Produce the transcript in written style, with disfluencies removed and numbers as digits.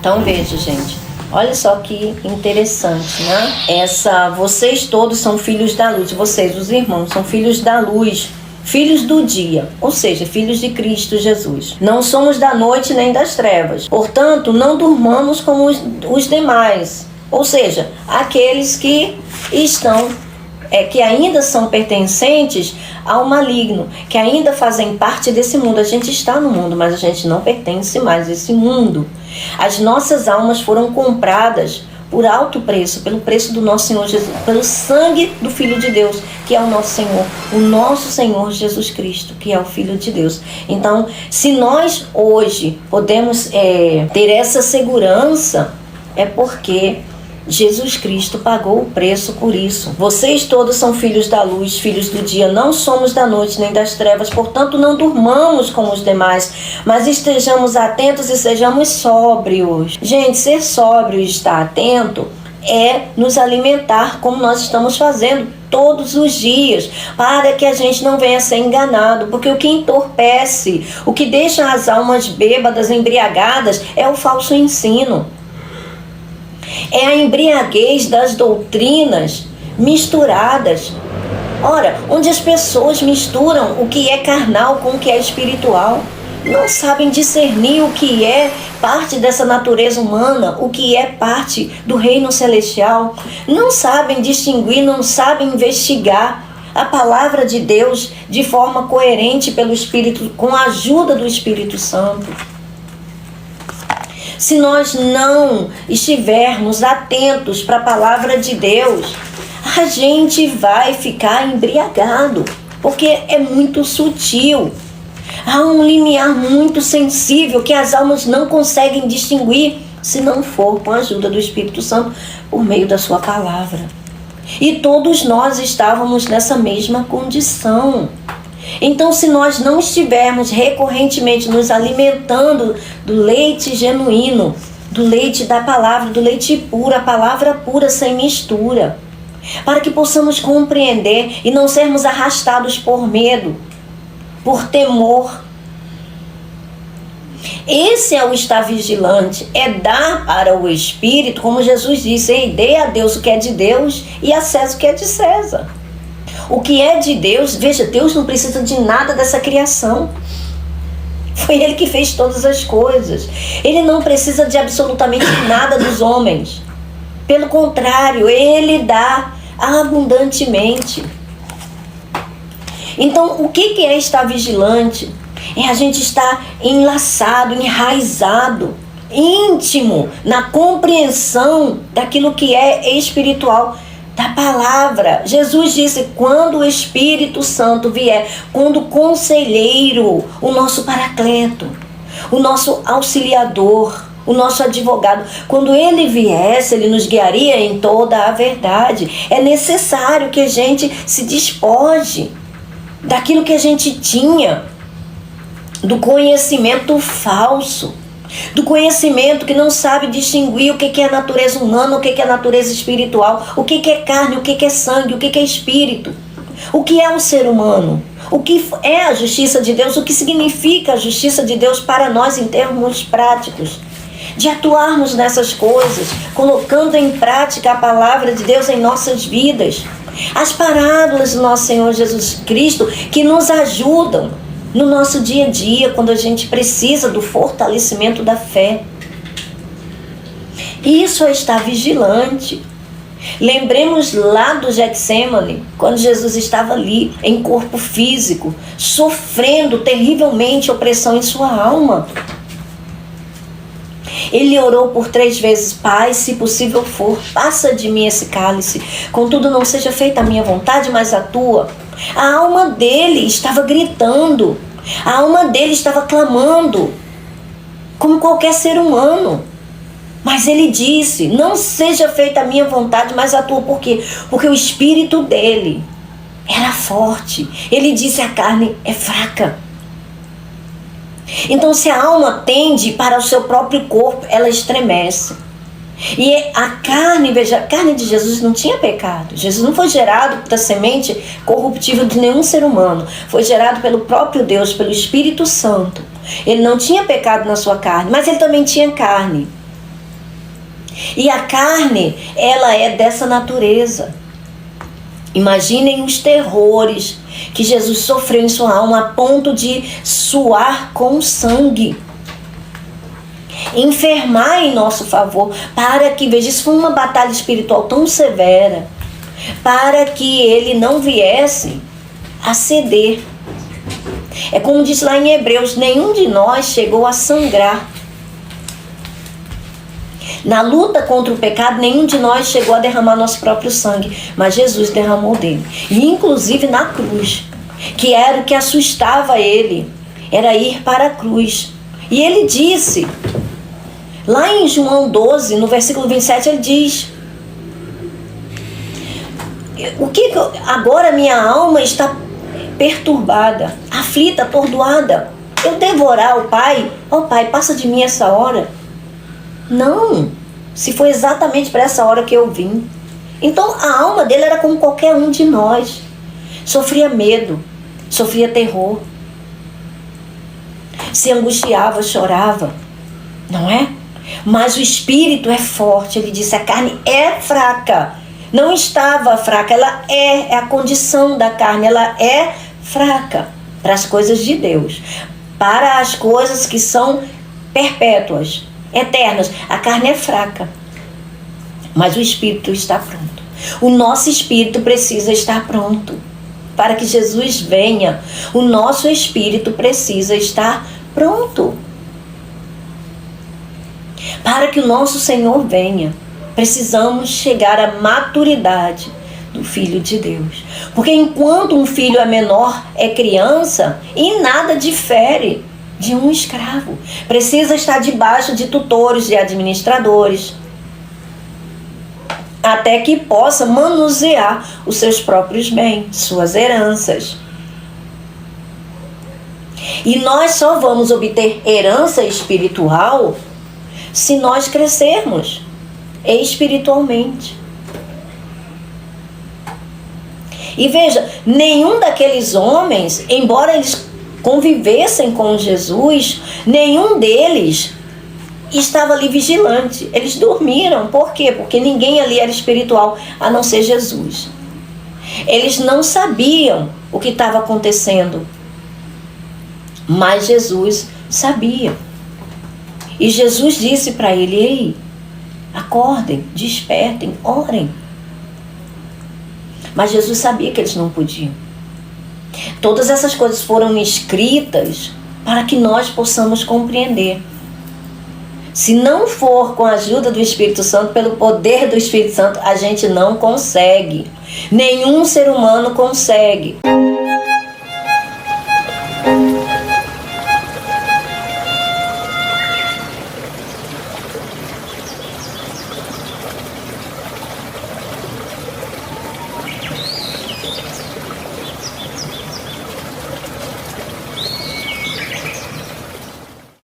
Então veja, gente, olha só que interessante, né? Vocês todos são filhos da luz, vocês, os irmãos, são filhos da luz, filhos do dia, ou seja, filhos de Cristo Jesus. Não somos da noite nem das trevas, portanto, não durmamos como os demais, ou seja, aqueles que estão que ainda são pertencentes ao maligno, que ainda fazem parte desse mundo. A gente está no mundo, mas a gente não pertence mais a esse mundo. As nossas almas foram compradas por alto preço, pelo preço do nosso Senhor Jesus, pelo sangue do Filho de Deus, que é o nosso Senhor Jesus Cristo, que é o Filho de Deus. Então, se nós hoje podemos ter essa segurança, é porque Jesus Cristo pagou o preço por isso. Vocês todos são filhos da luz, filhos do dia. Não somos da noite nem das trevas. Portanto, não durmamos como os demais, mas estejamos atentos e sejamos sóbrios. Gente, ser sóbrio e estar atento é nos alimentar como nós estamos fazendo todos os dias, para que a gente não venha a ser enganado, porque o que entorpece, o que deixa as almas bêbadas, embriagadas, é o falso ensino. É a embriaguez das doutrinas misturadas. Ora, onde as pessoas misturam o que é carnal com o que é espiritual, não sabem discernir o que é parte dessa natureza humana, o que é parte do reino celestial, não sabem distinguir, não sabem investigar a palavra de Deus de forma coerente pelo Espírito, com a ajuda do Espírito Santo. Se nós não estivermos atentos para a palavra de Deus, a gente vai ficar embriagado, porque é muito sutil. Há um limiar muito sensível que as almas não conseguem distinguir se não for com a ajuda do Espírito Santo por meio da sua palavra. E todos nós estávamos nessa mesma condição. Então, se nós não estivermos recorrentemente nos alimentando do leite genuíno, do leite da palavra, do leite puro, a palavra pura sem mistura, para que possamos compreender e não sermos arrastados por medo, por temor. Esse é o estar vigilante, é dar para o Espírito, como Jesus disse: ei, dê a Deus o que é de Deus e a César o que é de César. O que é de Deus, veja, Deus não precisa de nada dessa criação. Foi Ele que fez todas as coisas. Ele não precisa de absolutamente nada dos homens. Pelo contrário, Ele dá abundantemente. Então, o que é estar vigilante? É a gente estar enlaçado, enraizado, íntimo na compreensão daquilo que é espiritual, da palavra. Jesus disse: quando o Espírito Santo vier, quando o conselheiro, o nosso paracleto, o nosso auxiliador, o nosso advogado, quando ele viesse, ele nos guiaria em toda a verdade. É necessário que a gente se despoje daquilo que a gente tinha, do conhecimento falso, do conhecimento que não sabe distinguir o que é natureza humana, o que é natureza espiritual, o que é carne, o que é sangue, o que é espírito, o que é o ser humano, o que é a justiça de Deus, o que significa a justiça de Deus para nós em termos práticos, de atuarmos nessas coisas, colocando em prática a palavra de Deus em nossas vidas, as parábolas do nosso Senhor Jesus Cristo que nos ajudam no nosso dia a dia, quando a gente precisa do fortalecimento da fé. Isso é estar vigilante. Lembremos lá do Getsêmani, quando Jesus estava ali em corpo físico, sofrendo terrivelmente opressão em sua alma. Ele orou por 3 vezes: Pai, se possível for, passa de mim esse cálice, contudo não seja feita a minha vontade, mas a tua. A alma dele estava gritando, a alma dele estava clamando, como qualquer ser humano. Mas ele disse: não seja feita a minha vontade, mas a tua. Por quê? Porque o espírito dele era forte. Ele disse: a carne é fraca. Então, se a alma tende para o seu próprio corpo, ela estremece. E a carne, veja, a carne de Jesus não tinha pecado. Jesus não foi gerado da semente corruptível de nenhum ser humano. Foi gerado pelo próprio Deus, pelo Espírito Santo. Ele não tinha pecado na sua carne, mas ele também tinha carne. E a carne, ela é dessa natureza. Imaginem os terrores que Jesus sofreu em sua alma a ponto de suar com sangue. Enfermar em nosso favor, para que, veja, isso foi uma batalha espiritual tão severa, para que ele não viesse a ceder. É como diz lá em Hebreus, nenhum de nós chegou a sangrar. Na luta contra o pecado, nenhum de nós chegou a derramar nosso próprio sangue, mas Jesus derramou dele. E inclusive na cruz, que era o que assustava ele, era ir para a cruz. E ele disse, lá em João 12, no versículo 27, ele diz: agora minha alma está perturbada, aflita, atordoada. Eu devorar o Pai? Ó Pai, passa de mim essa hora. Não, se foi exatamente para essa hora que eu vim. Então a alma dele era como qualquer um de nós. Sofria medo, sofria terror, se angustiava, chorava, não é? Mas o espírito é forte. Ele disse, a carne é fraca. Não estava fraca, ela é a condição da carne, ela é fraca para as coisas de Deus, para as coisas que são perpétuas, eternas. A carne é fraca, mas o espírito está pronto. O nosso espírito precisa estar pronto. Para que Jesus venha, o nosso espírito precisa estar pronto. Para que o nosso Senhor venha, precisamos chegar à maturidade do Filho de Deus. Porque enquanto um filho é menor, é criança, e nada difere de um escravo. Precisa estar debaixo de tutores, de administradores, até que possa manusear os seus próprios bens, suas heranças. E nós só vamos obter herança espiritual se nós crescermos espiritualmente. E veja, nenhum daqueles homens, embora eles convivessem com Jesus, nenhum deles estava ali vigilante. Eles dormiram. Por quê? Porque ninguém ali era espiritual, a não ser Jesus. Eles não sabiam o que estava acontecendo, mas Jesus sabia. E Jesus disse para ele, ei, acordem, despertem, orem. Mas Jesus sabia que eles não podiam. Todas essas coisas foram escritas para que nós possamos compreender. Se não for com a ajuda do Espírito Santo, pelo poder do Espírito Santo, a gente não consegue. Nenhum ser humano consegue.